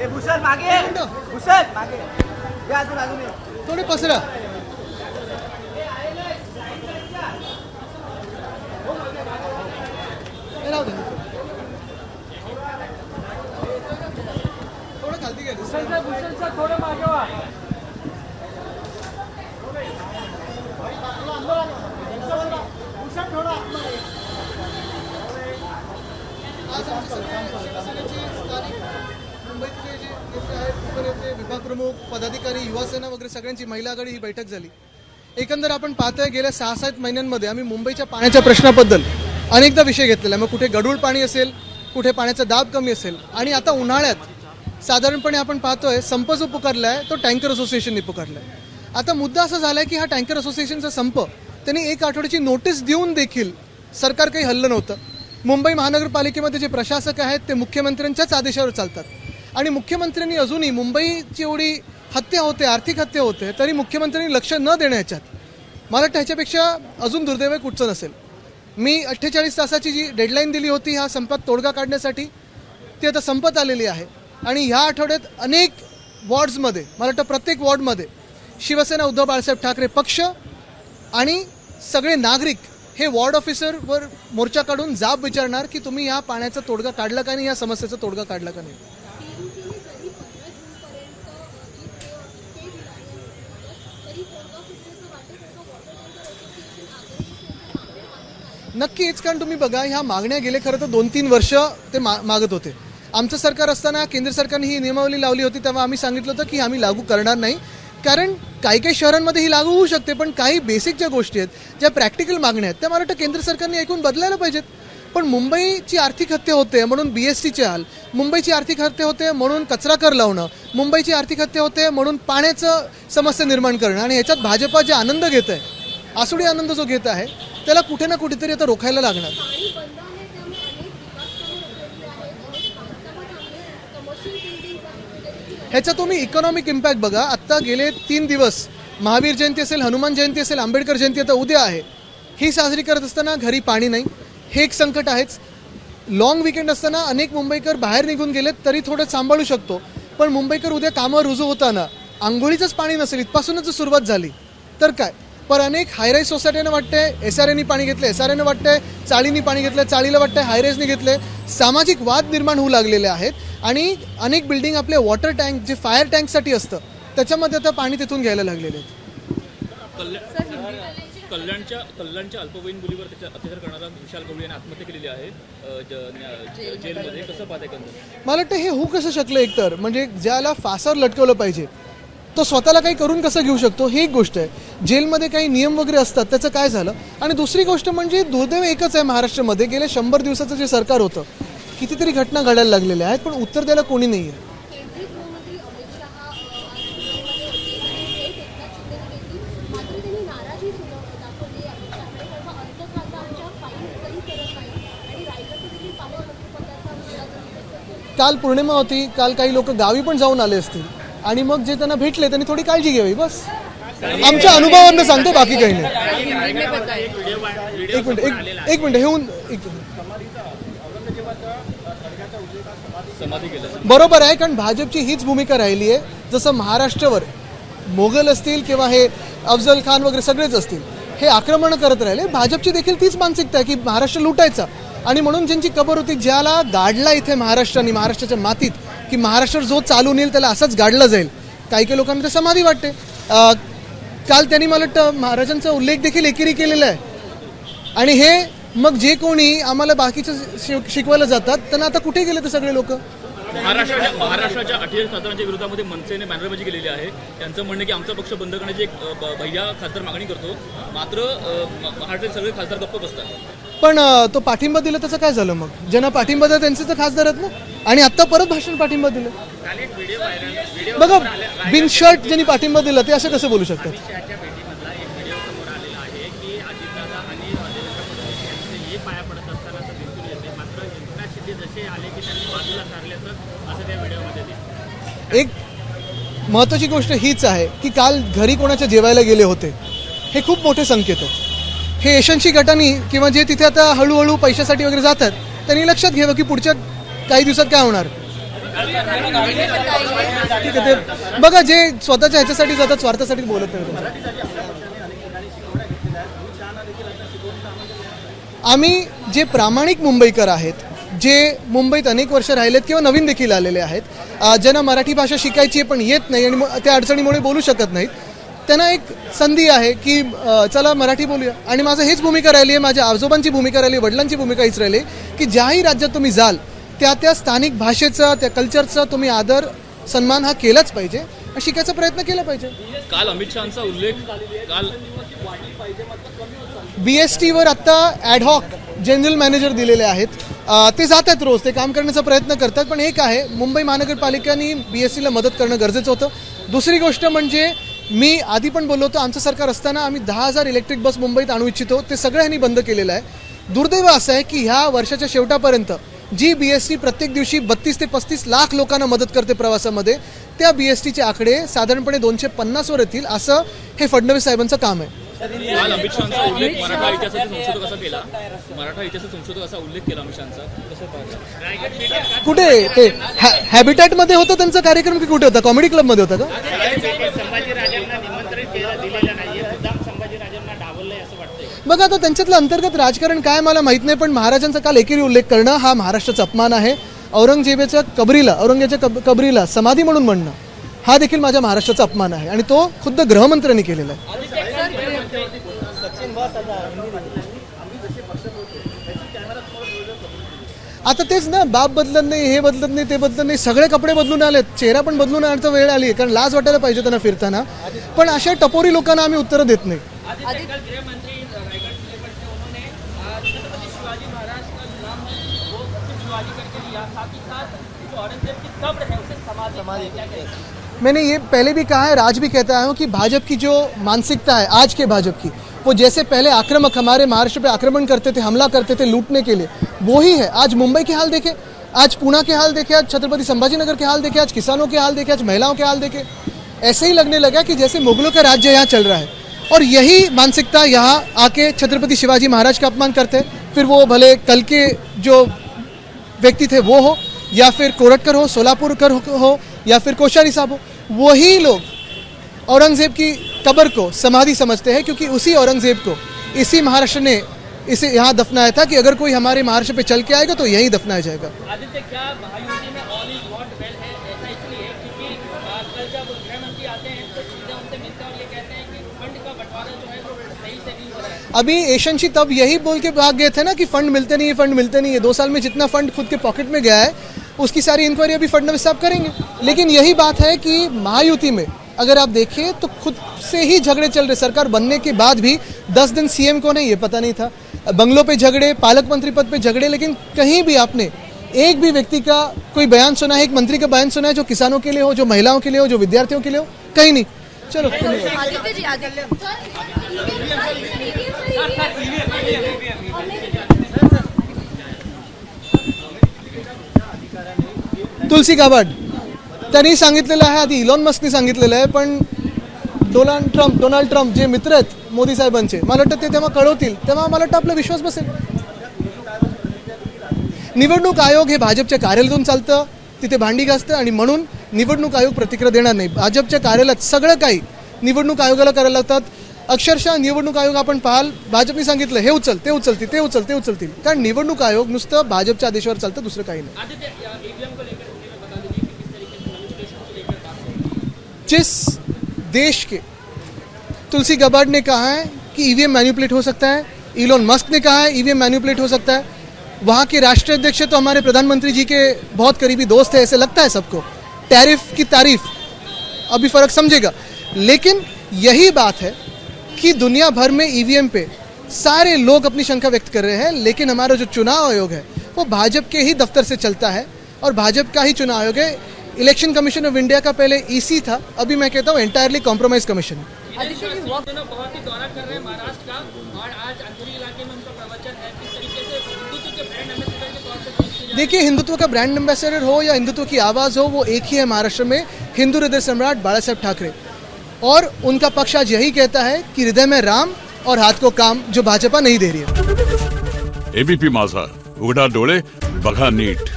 भूषण मागे, भूषण मागे या, अजून थोडे पसरा. राहू दे. थोडं खालती घ्या. भूषणचा थोडं मागे व्हा. भूषण थोडं आज आमचे सगळे शिवसेनेचे स्थानिक मुंबईतले जे नेते आहेत, उपनेते, विभाग प्रमुख, पदाधिकारी, युवासेना वगैरे सगळ्यांची महिला आघाडी ही बैठक झाली. एकंदर आपण पाहतोय गेल्या 6-7 महिन्यांमध्ये आम्ही मुंबईच्या पाण्याच्या प्रश्नाबद्दल अनेकदा विषय घेतलेला आहे. मग कुठे गढूळ पाणी असेल, कुठे पाण्याचा दाब कमी असेल, आणि आता उन्हाळ्यात साधारणपणे आपण पाहतोय संप जो पुकारला आहे तो टँकर असोसिएशनने पुकारला आहे. आता मुद्दा असा झाला आहे की हा टँकर असोसिएशनचा संप त्यांनी 1 आठवड्याची नोटीस देऊन देखील सरकार काही हल्लं नव्हतं. मुंबई महानगरपालिकेमध्ये जे प्रशासक आहेत ते मुख्यमंत्र्यांच्याच आदेशावर चालतात, आणि मुख्यमंत्र्यांनी अजूनही मुंबईची एवढी हत्या होते, आर्थिक हत्या होते, तरी मुख्यमंत्र्यांनी लक्ष न देण्याच्यात मला वाटतं ह्याच्यापेक्षा अजून दुर्दैव कुठचं नसेल. मी 48 तासाची जी डेडलाईन दिली होती ह्या संपात तोडगा काढण्यासाठी, ती आता संपत आलेली आहे. आणि ह्या आठवड्यात अनेक वॉर्ड्समध्ये, मला वाटतं प्रत्येक वॉर्डमध्ये शिवसेना उद्धव बाळासाहेब ठाकरे पक्ष आणि सगळे नागरिक हे वॉर्ड ऑफिसरवर मोर्चा काढून जाब विचारणार की तुम्ही ह्या पाण्याचा तोडगा काढला का नाही, या समस्येचा तोडगा काढला का नाही. नक्कीच, कारण तुम्ही बघा ह्या मागण्या गेले खरं तर 2-3 वर्ष ते मागत होते. आमचं सरकार असताना केंद्र सरकारने ही नियमावली लावली होती, तेव्हा आम्ही सांगितलं होतं की आम्ही लागू करणार नाही, कारण काही शहरांमध्ये ही लागू होऊ शकते, पण काही बेसिक ज्या गोष्टी आहेत, ज्या प्रॅक्टिकल मागण्या आहेत, त्या मला वाटतं केंद्र सरकारने ऐकून बदलायला पाहिजेत. पण मुंबईची आर्थिक हत्या होते म्हणून BSTचे हाल, मुंबईची आर्थिक हत्या होते म्हणून कचरा कर लावणं, मुंबईची आर्थिक हत्या होते म्हणून पाण्याचं समस्या निर्माण करणं, आणि ह्याच्यात भाजपा जे आनंद घेत आहे, आसुडी आनंद जो घेत आहे, त्याला कुठे ना कुठेतरी आता रोखायला लागणार. ह्याचा तुम्ही इकॉनॉमिक इम्पॅक्ट बघा. आत्ता गेले 3 दिवस महावीर जयंती असेल, हनुमान जयंती असेल, आंबेडकर जयंती आता उद्या आहे, ही साजरी करत असताना घरी पाणी नाही, हे एक संकट आहेच. लॉंग विकेंड असताना अनेक मुंबईकर बाहेर निघून गेलेत तरी थोडं सांभाळू शकतो, पण मुंबईकर उद्या कामावर रुजू होताना आंघोळीचंच पाणी नसेल, इथपासूनच जर सुरुवात झाली तर काय. पण अनेक हायराईज सोसायटीनं वाटतंय SRAनी पाणी घेतलं, SRAनं वाटतंय चाळीनी पाणी घेतलं, चाळीला वाटतंय हायराईजने घेतले. सामाजिक वाद निर्माण होऊ लागलेले आहेत, आणि अनेक बिल्डिंग आपले वॉटर टँक जे फायर टँकसाठी असतं त्याच्यामध्ये आता पाणी तिथून घ्यायला लागलेले आहेत. कल्याणच्या अल्पवयीन मुलीवर अत्याचार करणारा विशाल गवळी यांनी आत्महत्या केलेली आहे जेलमध्ये. कसं पाहताय कंद? मला वाटतं हे होऊ कसं शकलं. एकतर म्हणजे ज्याला फासावर लटकवलं पाहिजे तो स्वतःला काही करून कसं घेऊ शकतो, ही एक गोष्ट आहे. जेलमध्ये काही नियम वगैरे असतात, त्याचं काय झालं. आणि दुसरी गोष्ट म्हणजे दुर्दैव एकच आहे, महाराष्ट्रामध्ये गेले 100 दिवसाचं जे सरकार होतं, कितीतरी घटना घडायला लागलेल्या आहेत, पण उत्तर द्यायला कोणी नाही आहे. काल पौर्णिमा होती, काल काही लोक गावी पण जाऊन आले असतील, आणि मग जे त्यांना भेटले त्यांनी थोडी काळजी घ्यावी, बस. आमच्या अनुभवावरून सांगतो, बाकी काही नाही. एक मिनिट हे होऊन बरोबर आहे, कारण भाजपची हीच भूमिका राहिली आहे. जसं महाराष्ट्रावर मोगल असतील किंवा हे अफजल खान वगैरे सगळेच असतील, हे आक्रमण करत राहिले. भाजपची देखील तीच मानसिकता आहे की महाराष्ट्र लुटायचा, आणि म्हणून ज्यांची कबर होती, ज्याला गाडला इथे महाराष्ट्राने, महाराष्ट्राच्या मातीत, की महाराष्ट्र जो चालून येईल त्याला असंच गाडलं जाईल, काही काही लोकांना ते समाधी वाटते. काल त्यांनी मला वाटतं महाराजांचा उल्लेख देखील एकेरी केलेला आहे. आणि हे मग जे कोणी आम्हाला बाकीचं शिकवायला जातात त्यांना आता कुठे गेले ते सगळे लोक. महाराष्ट्राच्या 48 खासदारांच्या विरोधामध्ये मनसेने बॅनरबाजी केलेली आहे. त्यांचं म्हणणं की आमचा पक्ष बंद करण्याची एक भैया खासदार मागणी करतो, मात्र महाराष्ट्राचे सगळे खासदार गप्प बसतात. पण तो पाठिंबा दिला त्याचं काय झालं मग? ज्यांना पाठिंबा दिला त्यांचे तर खासदार आहेत ना, आणि आता परत भाषण पाठिंबा दिलं. बघा, बिनशर्ट ज्यांनी पाठिंबा दिला ते असं कसं बोलू शकतात? एक महत्त्वाची गोष्ट हीच आहे की काल घरी कोणाच्या जेवायला गेले होते, हे खूप मोठे संकेत आहेत. हे यशस्वी गटांनी किंवा जे तिथे आता हळूहळू पैशासाठी वगैरे जातात त्यांनी लक्षात घ्यावं की पुढच्या काही दिवसात काय होणार. ठीक आहे, ते बघा जे स्वतःच्या ह्याच्यासाठी जातात स्वार्थासाठी बोलत नाही. आम्ही जे प्रामाणिक मुंबईकर आहेत, जे मुंबईत अनेक वर्ष राहिलेत किंवा नवीन देखील आलेले आहेत, ज्यांना मराठी भाषा शिकायची पण येत नाही आणि त्या अडचणीमुळे बोलू शकत नाहीत, त्यांना एक संधी आहे की चला मराठी बोलूया. आणि माझं हेच भूमिका राहिली आहे, माझ्या आजोबांची भूमिका राहिली, वडिलांची भूमिका हीच राहिली की ज्याही राज्यात तुम्ही जाल त्या त्या स्थानिक भाषेचा, त्या कल्चरचा तुम्ही आदर सन्मान हा केलाच पाहिजे आणि शिकायचा प्रयत्न केला पाहिजे. काल अमित शहाचा उल्लेख BSTवर आत्ता ॲडहॉक जनरल मॅनेजर दिलेले आहेत. ते जातात रोज, ते काम करण्याचा प्रयत्न करतात. पण एक आहे, मुंबई महानगरपालिकांनी BSTला मदत करणं गरजेचं होतं. दुसरी गोष्ट म्हणजे मी आधी पण बोललो होतो, आमचं सरकार असताना आम्ही 10,000 इलेक्ट्रिक बस मुंबईत आणू इच्छितो, ते सगळं ह्यांनी बंद केलेलं आहे. दुर्दैव असं आहे की ह्या वर्षाच्या शेवटापर्यंत जी BST प्रत्येक दिवशी 32 ते 35 लाख लोकांना मदत करते प्रवासामध्ये, त्या BSTचे आकडे साधारणपणे 250वर येतील, असं हे फडणवीस साहेबांचं काम आहे. काल अमित शहाचा उल्लेख मराठा इतिहासाचा संशोधक असा केला, मराठा इतिहासाचा संशोधक असा उल्लेख केला अमित शहाचा. कुठे ते हॅबिटॅटमध्ये होतं त्यांचा कार्यक्रम की कुठे होता? कॉमेडी क्लबमध्ये होता का? बघा, आता त्यांच्यातलं अंतर्गत राजकारण काय मला माहित नाही, पण महाराजांचा काल एकेरी उल्लेख करणं हा महाराष्ट्राचा अपमान आहे. औरंगजेबाच्या कबरीला समाधी म्हणून म्हणणं हा देखील माझ्या महाराष्ट्राचा अपमान आहे आणि तो खुद्द गृहमंत्र्यांनी केलेला आहे. आता तेच ना, बाप बदलत नाही, हे बदलत नाही, ते बदलत नाही, सगळे कपडे बदलून आलेत, चेहरा पण बदलून आणण्याचा वेळ आली आहे, कारण लाज वाटायला पाहिजे त्यांना फिरताना. पण अशा टपोरी लोकांना आम्ही उत्तरं देत नाही. मैंने ये पहले भी कहा है, आज भी कहता हूँ कि भाजपा की जो मानसिकता है आज के भाजपा की, वो जैसे पहले आक्रामक हमारे महाराष्ट्र पे आक्रमण करते थे, हमला करते थे लूटने के लिए, वो ही है. आज मुंबई के हाल देखे, आज पुणे के हाल देखे, आज छत्रपति संभाजीनगर के हाल देखे, आज किसानों के हाल देखे, आज महिलाओं के हाल देखे. ऐसे ही लगने लगा कि जैसे मुगलों का राज्य यहाँ चल रहा है. और यही मानसिकता यहाँ आके छत्रपति शिवाजी महाराज का अपमान करते हैं. फिर वो भले कल के जो व्यक्ति थे वो हो, या फिर कोरटकर हो, सोलापुरकर हो, या फिर कोश्यारी साहब हो, वही लोग औरंगजेब की कब्र को समाधि समझते हैं, क्योंकि उसी औरंगजेब को इसी महाराष्ट्र ने इसे यहाँ दफनाया था कि अगर कोई हमारे महाराष्ट्र पे चल के आएगा तो यहीं दफनाया जाएगा. आदित्य, क्या महायुति में ऑल इज नॉट वेल है? ऐसा इसलिए क्योंकि कल जब गृहमंत्री आते हैं तो सीधे उनसे मिलते हैं और ये कहते हैं कि फंड का बंटवारा जो है वो सही से नहीं हो रहा है. अभी एशंशी तब यही बोल के भाग गए थे ना कि फंड मिलते नहीं है, फंड मिलते नहीं है. 2 साल में जितना फंड खुद के पॉकेट में गया है उसकी सारी इंक्वायरी अभी फडणवीस साहब करेंगे. लेकिन यही बात है कि महायुति में अगर आप देखें तो खुद से ही झगड़े चल रहे. सरकार बनने के बाद भी 10 दिन सीएम कौन है ये पता नहीं था, बंगलों पे झगड़े, पालक मंत्री पद पे झगड़े, लेकिन कहीं भी आपने एक भी व्यक्ति का कोई बयान सुना है, एक मंत्री का बयान सुना है जो किसानों के लिए हो, जो महिलाओं के लिए हो, जो विद्यार्थियों के लिए हो? कहीं नहीं. चलो आदित्य जी, आदित्य तुलसी गाभाड त्यांनी सांगितलेलं आहे, आधी इलॉन मस्कनी सांगितलेलं आहे, पण डोनाल्ड ट्रम्प जे मित्र आहेत मोदी साहेबांचे, मला वाटतं ते तेव्हा कळवतील, तेव्हा मला वाटतं आपला विश्वास बसेल. निवडणूक आयोग हे भाजपच्या कार्यालयातून चालतं, तिथे भांडी घासतं आणि म्हणून निवडणूक आयोग प्रतिक्रिया देणार नाही. भाजपच्या कार्यालयात सगळं काही निवडणूक आयोगाला करायला लागतात. अक्षरशः निवडणूक आयोग आपण पाहाल, भाजपने सांगितलं हे उचल, ते उचलतील, ते उचलतील, कारण निवडणूक आयोग नुसतं भाजपच्या आदेशावर चालतं, दुसरं काही नाही. जिस देश के तुलसी गाभाड ने कहा है कि ईवीएम मैनिपुलेट हो सकता है, इलॉन मस्क ने कहा है ईवीएम मैनिपुलेट हो सकता है, वहाँ के राष्ट्रीय अध्यक्ष तो हमारे प्रधानमंत्री जी के बहुत करीबी दोस्त है, ऐसे लगता है सबको. टैरिफ की तारीफ अभी फ़र्क समझेगा, लेकिन यही बात है कि दुनिया भर में ईवीएम पे सारे लोग अपनी शंका व्यक्त कर रहे हैं, लेकिन हमारा जो चुनाव आयोग है वो भाजपा के ही दफ्तर से चलता है और भाजपा का ही चुनाव आयोग है. इलेक्शन कमीशन ऑफ इंडिया का पहले ईसी था, अभी मैं कहता हूँ एंटायरली कॉम्प्रोमाइज कमीशन है. बहुत ही दौरा कर रहे हैं महाराष्ट्र का और आज अंधेरी इलाके में उनका प्रवचन है. किस तरीके से हिंदुत्व के ब्रांड एम्बेसडर के तौर पर देखिए, हिंदुत्व का ब्रांड एम्बेसडर हो या हिंदुत्व की आवाज़ हो, वो एक ही है महाराष्ट्र में, हिंदू हृदय सम्राट बाला साहेब ठाकरे. और उनका पक्ष आज यही कहता है कि हृदय में राम और हाथ को काम, जो भाजपा नहीं दे रही है. एबीपी माझा, उघडा डोळे बघा नीट.